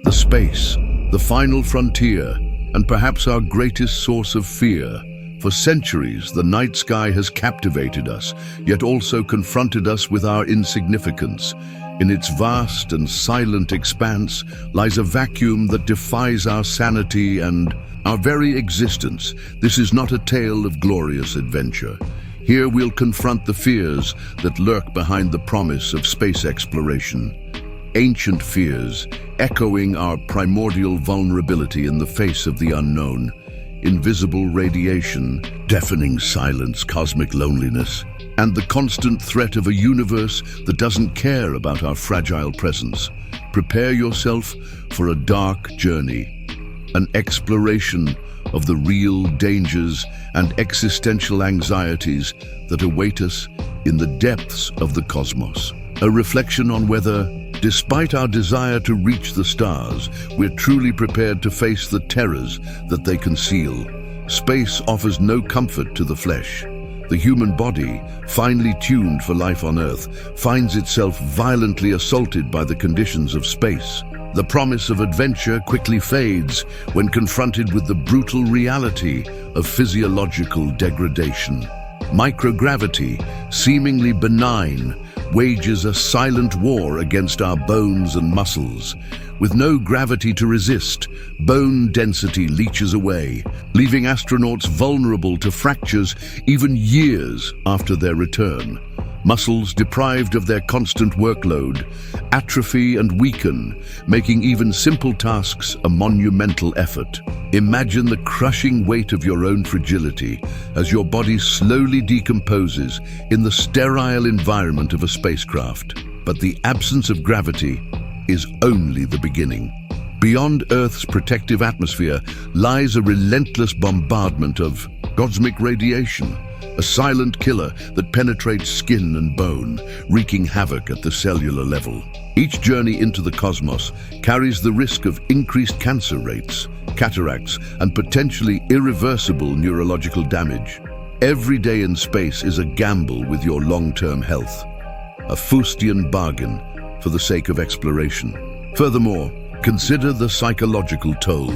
The space, the final frontier, and perhaps our greatest source of fear. For centuries, the night sky has captivated us, yet also confronted us with our insignificance. In its vast and silent expanse lies a vacuum that defies our sanity and our very existence. This is not a tale of glorious adventure. Here we'll confront the fears that lurk behind the promise of space exploration. Ancient fears, echoing our primordial vulnerability in the face of the unknown. Invisible radiation, deafening silence, cosmic loneliness, and the constant threat of a universe that doesn't care about our fragile presence. Prepare yourself for a dark journey, an exploration of the real dangers and existential anxieties that await us in the depths of the cosmos. A reflection on whether, despite our desire to reach the stars, we're truly prepared to face the terrors that they conceal. Space offers no comfort to the flesh. The human body, finely tuned for life on Earth, finds itself violently assaulted by the conditions of space. The promise of adventure quickly fades when confronted with the brutal reality of physiological degradation. Microgravity, seemingly benign, wages a silent war against our bones and muscles. With no gravity to resist, bone density leaches away, leaving astronauts vulnerable to fractures even years after their return. Muscles deprived of their constant workload atrophy and weaken, making even simple tasks a monumental effort. Imagine the crushing weight of your own fragility as your body slowly decomposes in the sterile environment of a spacecraft. But the absence of gravity is only the beginning. Beyond Earth's protective atmosphere lies a relentless bombardment of cosmic radiation, a silent killer that penetrates skin and bone, wreaking havoc at the cellular level. Each journey into the cosmos carries the risk of increased cancer rates, cataracts, and potentially irreversible neurological damage. Every day in space is a gamble with your long-term health, a Faustian bargain for the sake of exploration. Furthermore, consider the psychological toll.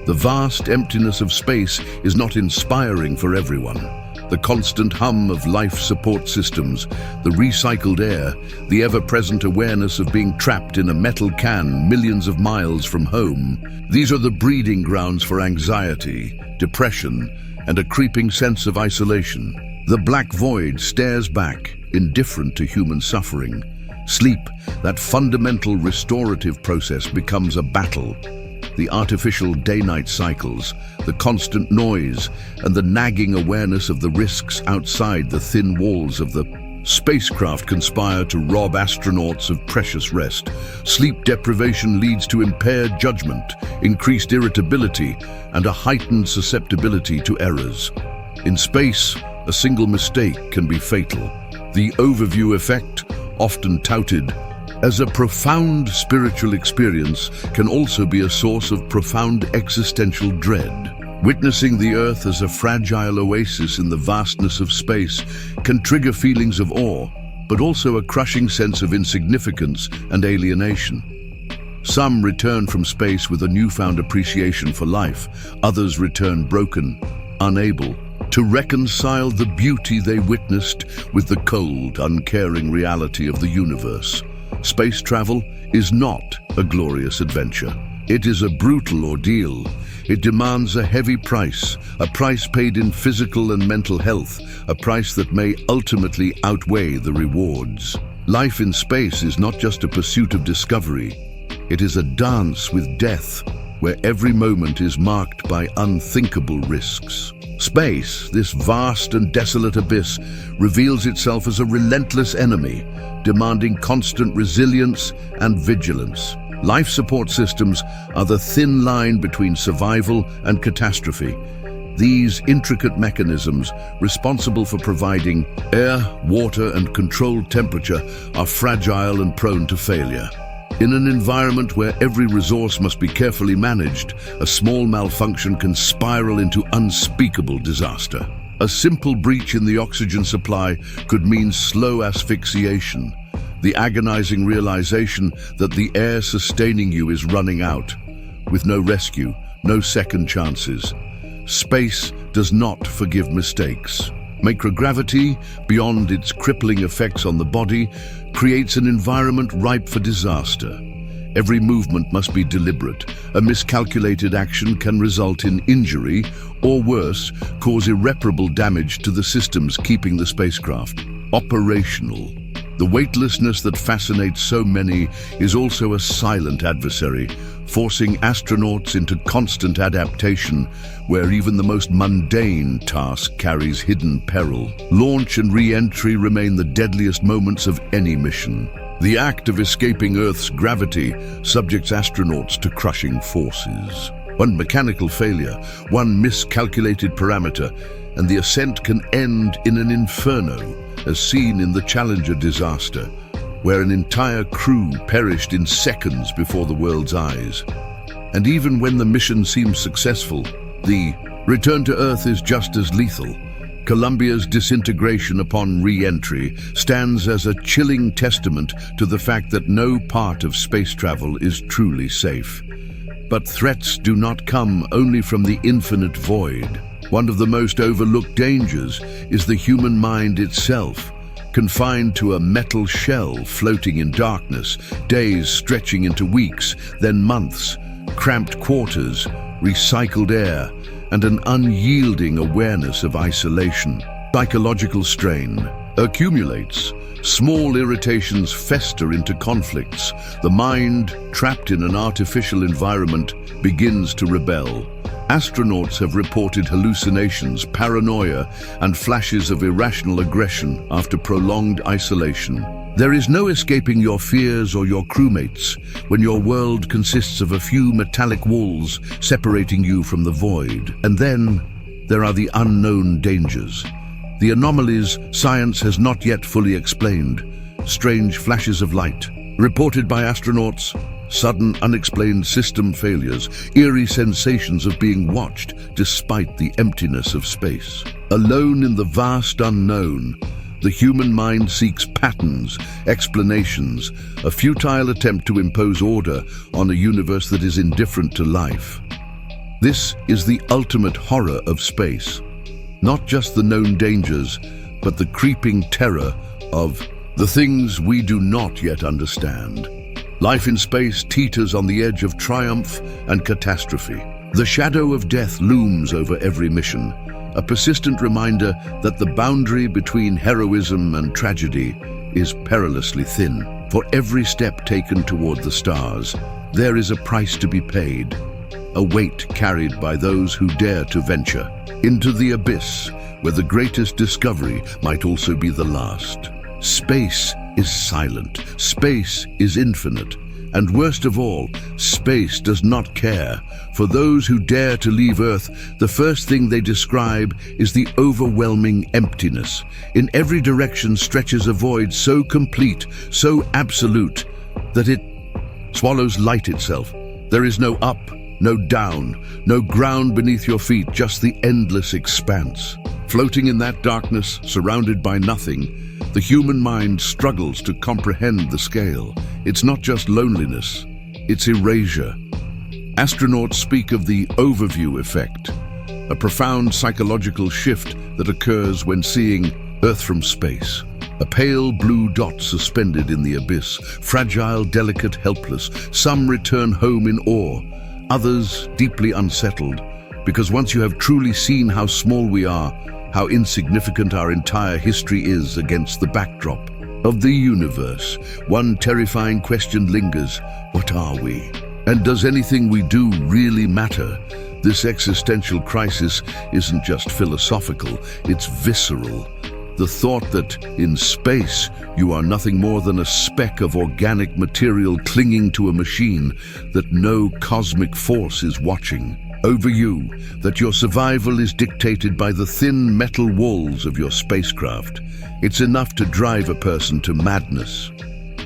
The vast emptiness of space is not inspiring for everyone. The constant hum of life support systems, the recycled air, the ever-present awareness of being trapped in a metal can millions of miles from home. These are the breeding grounds for anxiety, depression, and a creeping sense of isolation. The black void stares back, indifferent to human suffering. Sleep, that fundamental restorative process, becomes a battle. The artificial day-night cycles, the constant noise, and the nagging awareness of the risks outside the thin walls of the spacecraft conspire to rob astronauts of precious rest. Sleep deprivation leads to impaired judgment, increased irritability, and a heightened susceptibility to errors. In space, a single mistake can be fatal. The overview effect, often touted as a profound spiritual experience, can also be a source of profound existential dread. Witnessing the Earth as a fragile oasis in the vastness of space can trigger feelings of awe, but also a crushing sense of insignificance and alienation. Some return from space with a newfound appreciation for life. Others return broken, unable to reconcile the beauty they witnessed with the cold, uncaring reality of the universe. Space travel is not a glorious adventure. It is a brutal ordeal. It demands a heavy price, a price paid in physical and mental health, a price that may ultimately outweigh the rewards. Life in space is not just a pursuit of discovery. It is a dance with death, where every moment is marked by unthinkable risks. Space, this vast and desolate abyss, reveals itself as a relentless enemy, demanding constant resilience and vigilance. Life support systems are the thin line between survival and catastrophe. These intricate mechanisms, responsible for providing air, water, and controlled temperature, are fragile and prone to failure. In an environment where every resource must be carefully managed, a small malfunction can spiral into unspeakable disaster. A simple breach in the oxygen supply could mean slow asphyxiation, the agonizing realization that the air sustaining you is running out, with no rescue, no second chances. Space does not forgive mistakes. Microgravity, beyond its crippling effects on the body, creates an environment ripe for disaster. Every movement must be deliberate. A miscalculated action can result in injury, or worse, cause irreparable damage to the systems keeping the spacecraft operational. The weightlessness that fascinates so many is also a silent adversary, forcing astronauts into constant adaptation, where even the most mundane task carries hidden peril. Launch and re-entry remain the deadliest moments of any mission. The act of escaping Earth's gravity subjects astronauts to crushing forces. One mechanical failure, one miscalculated parameter, and the ascent can end in an inferno, as seen in the Challenger disaster, where an entire crew perished in seconds before the world's eyes. And even when the mission seems successful, the return to Earth is just as lethal. Columbia's disintegration upon re-entry stands as a chilling testament to the fact that no part of space travel is truly safe. But threats do not come only from the infinite void. One of the most overlooked dangers is the human mind itself, confined to a metal shell floating in darkness, days stretching into weeks, then months, cramped quarters, recycled air, and an unyielding awareness of isolation. Psychological strain accumulates. Small irritations fester into conflicts. The mind, trapped in an artificial environment, begins to rebel. Astronauts have reported hallucinations, paranoia, and flashes of irrational aggression after prolonged isolation. There is no escaping your fears or your crewmates when your world consists of a few metallic walls separating you from the void. And then there are the unknown dangers. The anomalies science has not yet fully explained. Strange flashes of light, reported by astronauts, sudden unexplained system failures, eerie sensations of being watched despite the emptiness of space. Alone in the vast unknown, the human mind seeks patterns, explanations, a futile attempt to impose order on a universe that is indifferent to life. This is the ultimate horror of space. Not just the known dangers, but the creeping terror of the things we do not yet understand. Life in space teeters on the edge of triumph and catastrophe. The shadow of death looms over every mission, a persistent reminder that the boundary between heroism and tragedy is perilously thin. For every step taken toward the stars, there is a price to be paid, a weight carried by those who dare to venture into the abyss, where the greatest discovery might also be the last. Space is silent, space is infinite, and worst of all, space does not care. For those who dare to leave Earth, the first thing they describe is the overwhelming emptiness. In every direction stretches a void so complete, so absolute, that it swallows light itself. There is no up, no down, no ground beneath your feet, just the endless expanse. Floating in that darkness, surrounded by nothing, the human mind struggles to comprehend the scale. It's not just loneliness, it's erasure. Astronauts speak of the overview effect, a profound psychological shift that occurs when seeing Earth from space. A pale blue dot suspended in the abyss, fragile, delicate, helpless. Some return home in awe, others deeply unsettled, because once you have truly seen how small we are, how insignificant our entire history is against the backdrop of the universe, one terrifying question lingers: what are we? And does anything we do really matter? This existential crisis isn't just philosophical, it's visceral. The thought that in space you are nothing more than a speck of organic material clinging to a machine, that no cosmic force is watching over you, that your survival is dictated by the thin metal walls of your spacecraft. It's enough to drive a person to madness.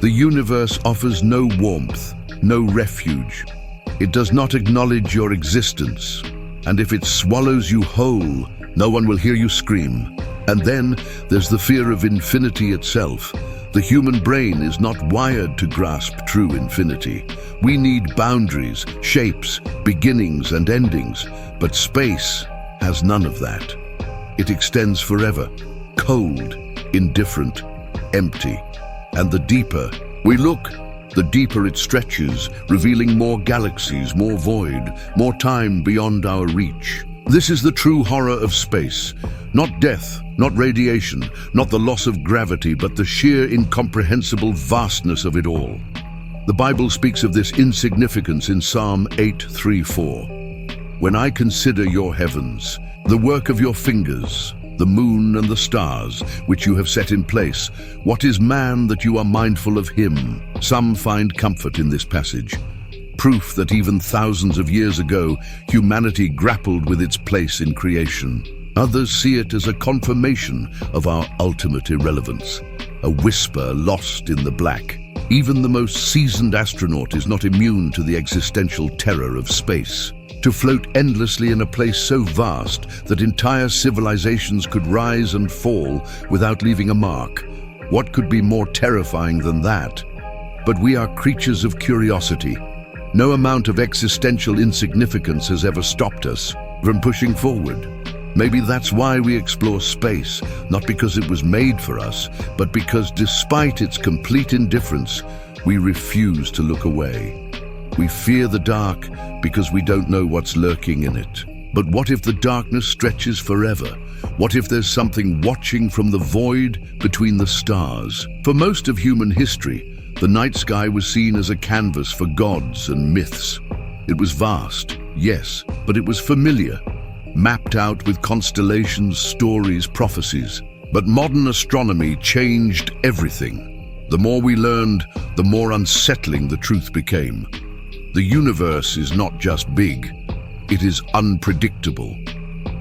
The universe offers no warmth, no refuge. It does not acknowledge your existence. And if it swallows you whole, no one will hear you scream. And then there's the fear of infinity itself, The human brain is not wired to grasp true infinity. We need boundaries, shapes, beginnings and endings, but space has none of that. It extends forever, cold, indifferent, empty. And the deeper we look, the deeper it stretches, revealing more galaxies, more void, more time beyond our reach. This is the true horror of space. Not death, not radiation, not the loss of gravity, but the sheer incomprehensible vastness of it all. The Bible speaks of this insignificance in Psalm 8:3-4. When I consider your heavens, the work of your fingers, the moon and the stars, which you have set in place, what is man that you are mindful of him? Some find comfort in this passage. Proof that even thousands of years ago, humanity grappled with its place in creation. Others see it as a confirmation of our ultimate irrelevance, a whisper lost in the black. Even the most seasoned astronaut is not immune to the existential terror of space. To float endlessly in a place so vast that entire civilizations could rise and fall without leaving a mark. What could be more terrifying than that? But we are creatures of curiosity. No amount of existential insignificance has ever stopped us from pushing forward. Maybe that's why we explore space, not because it was made for us, but because despite its complete indifference, we refuse to look away. We fear the dark because we don't know what's lurking in it. But what if the darkness stretches forever? What if there's something watching from the void between the stars? For most of human history, the night sky was seen as a canvas for gods and myths. It was vast, yes, but it was familiar, mapped out with constellations, stories, prophecies. But modern astronomy changed everything. The more we learned, the more unsettling the truth became. The universe is not just big, it is unpredictable.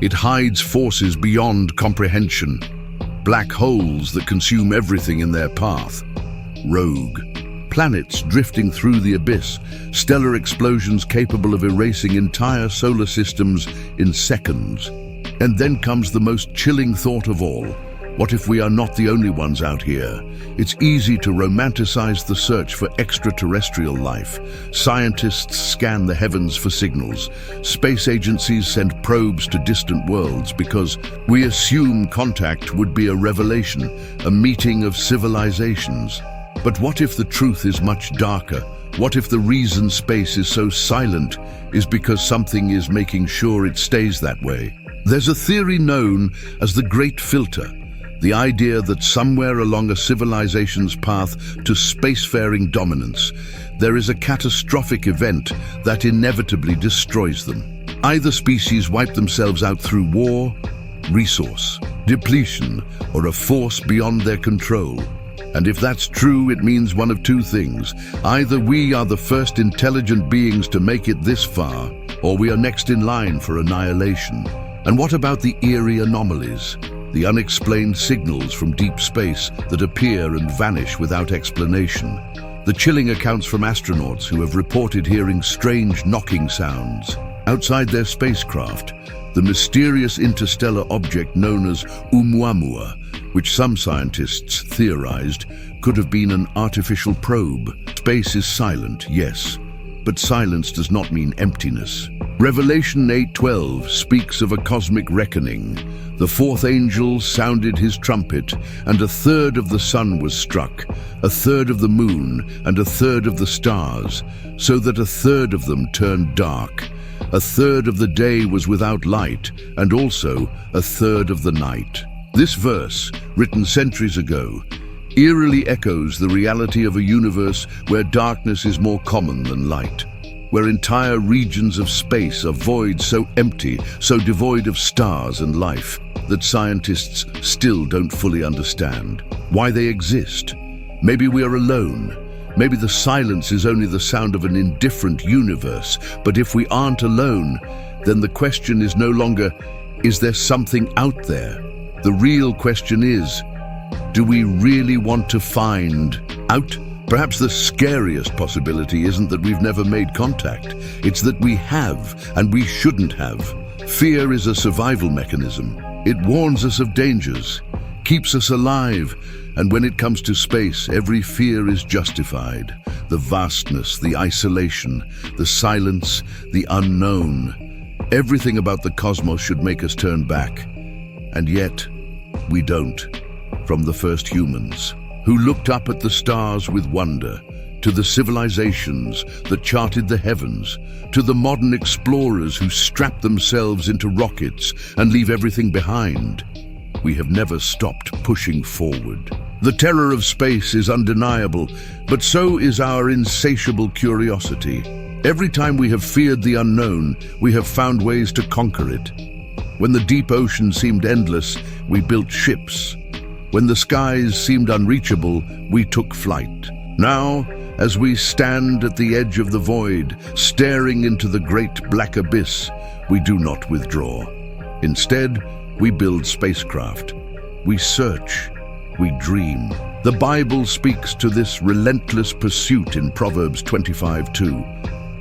It hides forces beyond comprehension, black holes that consume everything in their path. Rogue planets drifting through the abyss, stellar explosions capable of erasing entire solar systems in seconds. And then comes the most chilling thought of all. What if we are not the only ones out here? It's easy to romanticize the search for extraterrestrial life. Scientists scan the heavens for signals. Space agencies send probes to distant worlds because we assume contact would be a revelation, a meeting of civilizations. But what if the truth is much darker? What if the reason space is so silent is because something is making sure it stays that way? There's a theory known as the Great Filter. The idea that somewhere along a civilization's path to spacefaring dominance, there is a catastrophic event that inevitably destroys them. Either species wipe themselves out through war, resource, depletion, or a force beyond their control. And if that's true, it means one of two things. Either we are the first intelligent beings to make it this far, or we are next in line for annihilation. And what about the eerie anomalies? The unexplained signals from deep space that appear and vanish without explanation. The chilling accounts from astronauts who have reported hearing strange knocking sounds. Outside their spacecraft, the mysterious interstellar object known as Oumuamua, which some scientists theorized could have been an artificial probe. Space is silent, yes, but silence does not mean emptiness. Revelation 8:12 speaks of a cosmic reckoning. The fourth angel sounded his trumpet, and a third of the sun was struck, a third of the moon, and a third of the stars, so that a third of them turned dark. A third of the day was without light, and also a third of the night. This verse, written centuries ago, eerily echoes the reality of a universe where darkness is more common than light, where entire regions of space are void so empty, so devoid of stars and life, that scientists still don't fully understand why they exist. Maybe we are alone. Maybe the silence is only the sound of an indifferent universe. But if we aren't alone, then the question is no longer, is there something out there? The real question is, do we really want to find out? Perhaps the scariest possibility isn't that we've never made contact. It's that we have, and we shouldn't have. Fear is a survival mechanism. It warns us of dangers, keeps us alive. And when it comes to space, every fear is justified. The vastness, the isolation, the silence, the unknown. Everything about the cosmos should make us turn back. And yet, we don't. From the first humans, who looked up at the stars with wonder, to the civilizations that charted the heavens, to the modern explorers who strap themselves into rockets and leave everything behind, we have never stopped pushing forward. The terror of space is undeniable, but so is our insatiable curiosity. Every time we have feared the unknown, we have found ways to conquer it. When the deep ocean seemed endless, we built ships. When the skies seemed unreachable, we took flight. Now, as we stand at the edge of the void, staring into the great black abyss, we do not withdraw. Instead, we build spacecraft. We search. We dream. The Bible speaks to this relentless pursuit in Proverbs 25:2.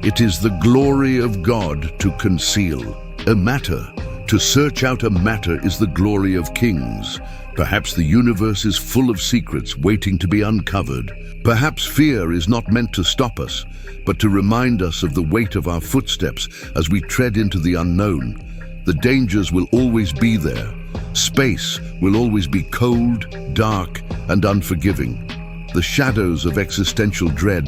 It is the glory of God to conceal a matter. To search out a matter is the glory of kings. Perhaps the universe is full of secrets waiting to be uncovered. Perhaps fear is not meant to stop us, but to remind us of the weight of our footsteps as we tread into the unknown. The dangers will always be there. Space will always be cold, dark, and unforgiving. The shadows of existential dread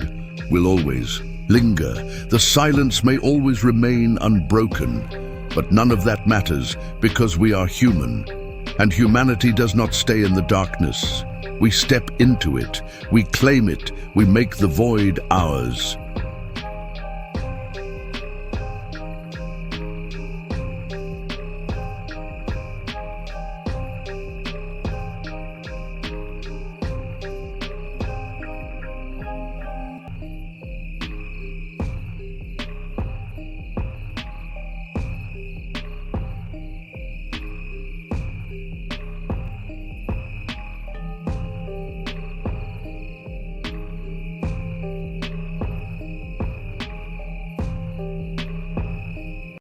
will always linger. The silence may always remain unbroken. But none of that matters because we are human. And humanity does not stay in the darkness. We step into it, we claim it, we make the void ours.